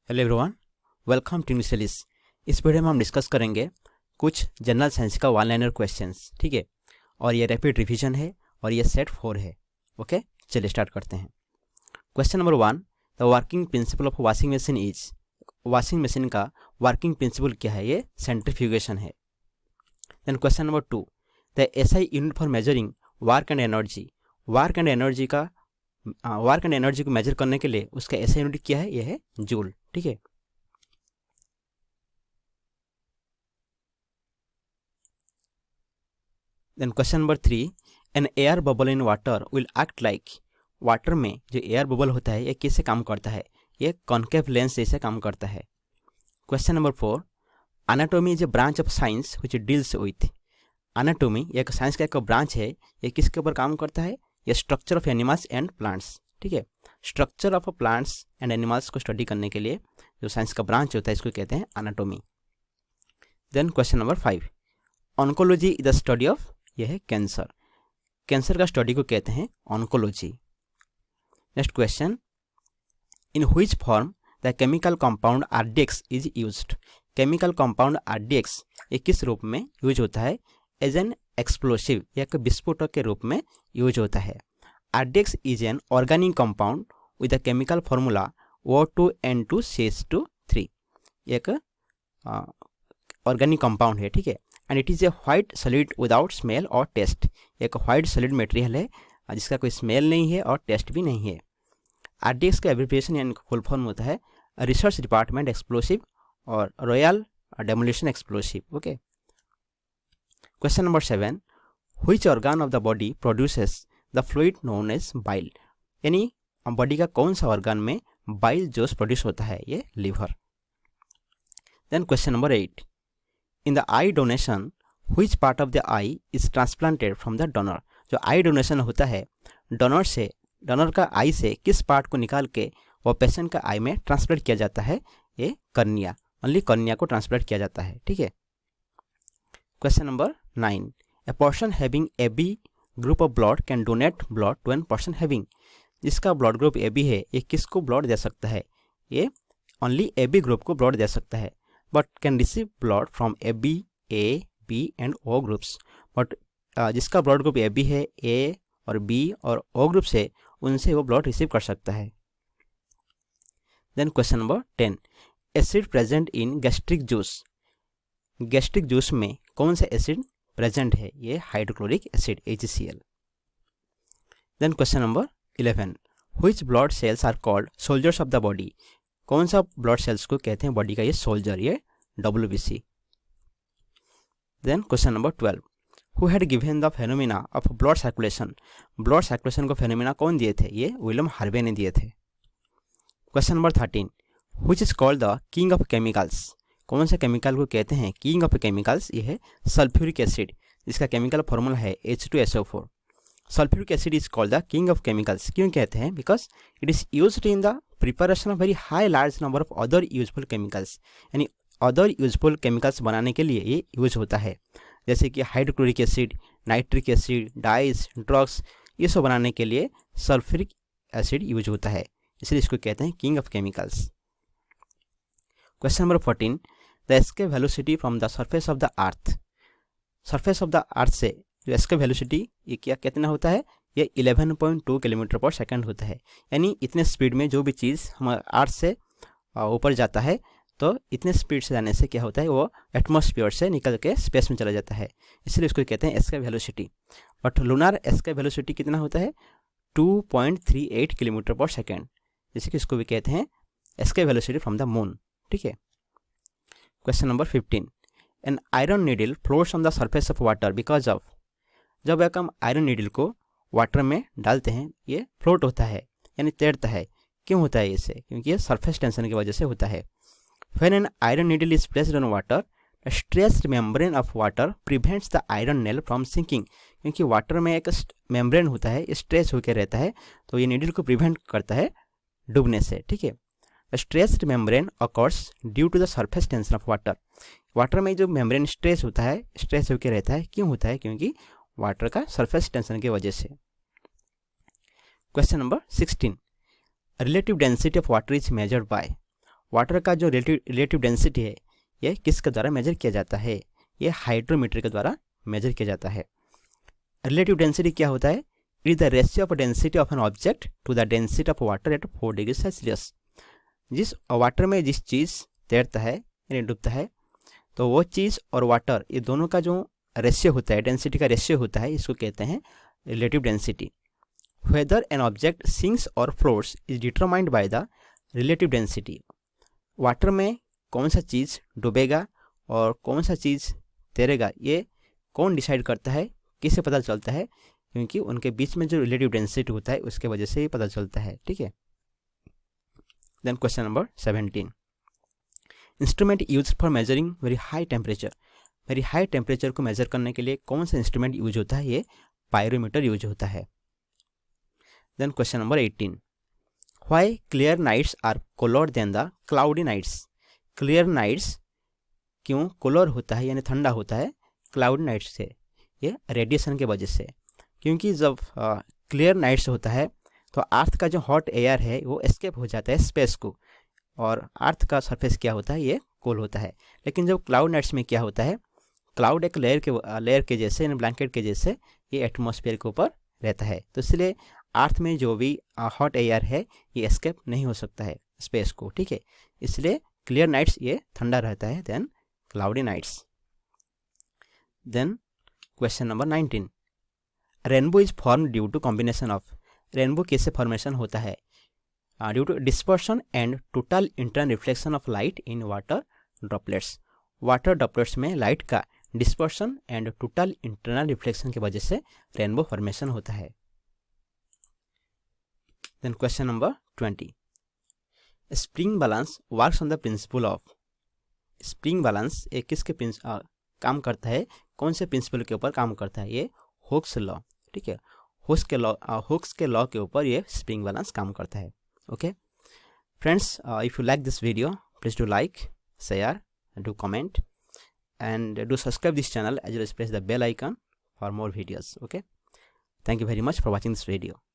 Hello everyone, welcome to English. इस video में हम डिस्कस करेंगे कुछ जनरल साइंस का वन लाइनर क्वेश्चंस, ठीक है। और ये रैपिड रिवीजन है और ये सेट 4 है। ओके, चलिए स्टार्ट करते हैं। Question number 1, the working principle of washing machine is. Washing machine का वर्किंग प्रिंसिपल क्या है? ये सेंट्रीफ्यूगेशन है। Then question number 2, the SI unit for measuring work and energy. Work and energy को मेजर करने के लिए उसका एसआई यूनिट क्या है? ये है जूल, ठीक है। Then question number 3, an air bubble in water will act like. Water में जो एयर बबल होता है ये कैसे काम करता है? ये कॉन्केव लेंस जैसे काम करता है। Question number 4, anatomy is a branch of science which deals with. Anatomy एक साइंस का एक ब्रांच है, ये किसके ऊपर काम करता है? ये structure of animals and plants, ठीक है। Structure of plants and animals को स्टडी करने के लिए जो साइंस का ब्रांच होता है इसको कहते हैं anatomy. Then question number 5, oncology is the study of. यह है कैंसर। कैंसर का स्टडी को कहते हैं oncology. Next question, in which form the chemical compound RDX is used. Chemical compound RDX ये किस रूप में यूज होता है? एज एन एक्सप्लोसिव, एक विस्फोटक के रूप में यूज होता है। RDX is an organic compound with the chemical formula O2N2CH2 एक ऑर्गेनिक कंपाउंड है, ठीक है। And it is a white solid without smell और टेस्ट। एक व्हाइट सॉलिड मटेरियल है जिसका कोई स्मेल नहीं है और टेस्ट भी नहीं है। आरडीएक्स का एब्रिविएशन यानी फुल फॉर्म होता है रिसर्च डिपार्टमेंट एक्सप्लोसिव और royal demolition explosive. Okay. Question number 7, which organ of the body produces the fluid known as bile. यानी बॉडी का कौन सा ऑर्गन में बाइल जोश प्रोड्यूस होता है? ये liver. Then question number 8, in the eye donation which part of the eye is transplanted from the donor. जो आई डोनेशन होता है डोनर का आई से किस पार्ट को निकाल के वो पेशेंट का आई में ट्रांसप्लांट किया जाता है? ये कर्निया, ओनली कर्निया को ट्रांसप्लांट किया जाता है, ठीक है। Question number 9, a person having AB group of blood can donate blood to an person having. जिसका ब्लड ग्रुप AB है ये किसको ब्लड दे सकता है? ये ओनली AB ग्रुप को ब्लड दे सकता है, but can receive blood from AB, A, B and O groups. But जिसका ब्लड ग्रुप AB है, A और B और O ग्रुप से, उनसे वो ब्लड रिसीव कर सकता है। Then question number 10, acid present in gastric juice. Gastric juice में कौन सा एसिड प्रेजेंट है? ये hydrochloric acid HCl। Then question number 11, which blood cells are called soldiers of the body. कौन सा ब्लड सेल्स को कहते हैं बॉडी का ये सोल्जर? ये WBC। Then question number 12, who had given the phenomena of blood circulation. Blood circulation को phenomena कौन दिए थे? ये विलियम हार्वे ने दिए थे। Question number 13, which is called the king of chemicals. कौन सा केमिकल को कहते हैं किंग ऑफ केमिकल्स? ये है सल्फ्यूरिक एसिड, जिसका केमिकल फॉर्मूला है H2SO4। Sulphuric acid is called the king of chemicals. क्यों कहते हैं? Because it is used in the preparation of very high large number of other useful chemicals. यानी other useful chemicals बनाने के लिए ये यूज होता है, जैसे कि hydrochloric acid, nitric acid, dice, drugs, ये सब बनाने के लिए सल्फ्यूरिक एसिड यूज होता है, इसलिए इसको कहते हैं king of chemicals. Question number 14, the escape velocity from the surface of the earth. Surface of the earth से जो एस्केप वेलोसिटी ये कितना होता है? ये 11.2 किलोमीटर पर सेकंड होता है। यानी इतने स्पीड में जो भी चीज़ हमारे अर्थ से ऊपर जाता है तो इतने स्पीड से जाने से क्या होता है? वो एटमॉस्फेयर से निकल के स्पेस में चला जाता है, इसलिए इसको कहते हैं escape velocity. But lunar escape velocity कितना होता है? 2.38 किलोमीटर पर सेकेंड, जैसे कि इसको भी कहते हैं escape velocity from the moon, ठीक है। Question number 15, N iron needle floats on the surface of water because of. जब एक हम आयरन नीडल को वाटर में डालते हैं ये फ्लोट होता है, यानी तैरता है। क्यों होता है इसे? क्योंकि ये सरफेस टेंशन की वजह से होता है। When an iron needle is placed on water, the stressed membrane of water prevents the iron nail from sinking. क्योंकि वाटर में एक मेम्ब्रेन होता है, स्ट्रेच होकर रहता है, तो ये नीडल को प्रिवेंट करता है डूबने से, ठीक है। The stressed membrane occurs due to the surface tension of water. Water में जो मेम्ब्रेन स्ट्रेच होता है, स्ट्रेच होकर रहता है, क्यों होता है? क्योंकि वाटर का सरफेस टेंशन की वजह से। Question number 16, relative density of water is measured by. Water का जो रिलेटिव डेंसिटी है ये किसके द्वारा मेजर किया जाता है? ये हाइड्रोमीटर के द्वारा मेजर किया जाता है। रिलेटिव डेंसिटी क्या होता है? It is the ratio of density of an object to the density of water at 4 degree Celsius. जिस वाटर में जिस चीज़ तैरता है यानी डूबता है, तो वो चीज़ और वाटर ये दोनों का जो रेशियो होता है, डेंसिटी का रेशियो होता है, इसको कहते हैं relative density. Whether an object sinks और floats is determined by the relative density. Water में कौन सा चीज़ डूबेगा और कौन सा चीज़ तैरेगा ये कौन डिसाइड करता है, किससे पता चलता है? क्योंकि उनके बीच में जो रिलेटिव डेंसिटी होता है उसके वजह से ही पता चलता है। ठीक है। Then question number 17, instrument use for measuring very high temperature. Very high temperature को मेजर करने के लिए कौन सा इंस्ट्रूमेंट यूज होता है? ये पायरोमीटर यूज होता है। Then question number 18, why clear nights are cooler then the cloudy nights. Clear nights क्यों कोलर होता है यानी ठंडा होता है क्लाउडी नाइट्स से? ये रेडिएशन के वजह से। क्योंकि जब क्लियर नाइट्स होता है तो अर्थ का जो हॉट एयर है वो एस्केप हो जाता है स्पेस को, और अर्थ का सरफेस क्या होता है? ये कोल होता है। लेकिन जब क्लाउड नाइट्स में क्या होता है? क्लाउड एक लेयर के जैसे यानी ब्लैंकेट के जैसे ये एटमॉस्फेयर के ऊपर रहता है, तो इसलिए अर्थ में जो भी हॉट एयर है ये एस्केप नहीं हो सकता है स्पेस को। ठीक है, इसलिए क्लियर नाइट्स ये ठंडा रहता है then cloudy nights. Then question number 19, rainbow is form due to combination of. Rainbow कैसे फॉर्मेशन होता है? Due to dispersion and total internal reflection of light in water droplets. Water droplets में light का dispersion and total internal reflection की वजह से rainbow formation होता है। Then question number 20, spring balance works on the principle of. Spring balance एक किसके काम करता है, कौन से प्रिंसिपल के ऊपर काम करता है? ये हुक्स लॉ। ठीक है, हुक्स के लॉ के ऊपर ये स्प्रिंग बैलेंस काम करता है। Okay friends, if you like this video please do like, share, do comment and do subscribe this channel as well as press the bell icon for more videos. Okay, thank you very much for watching this video.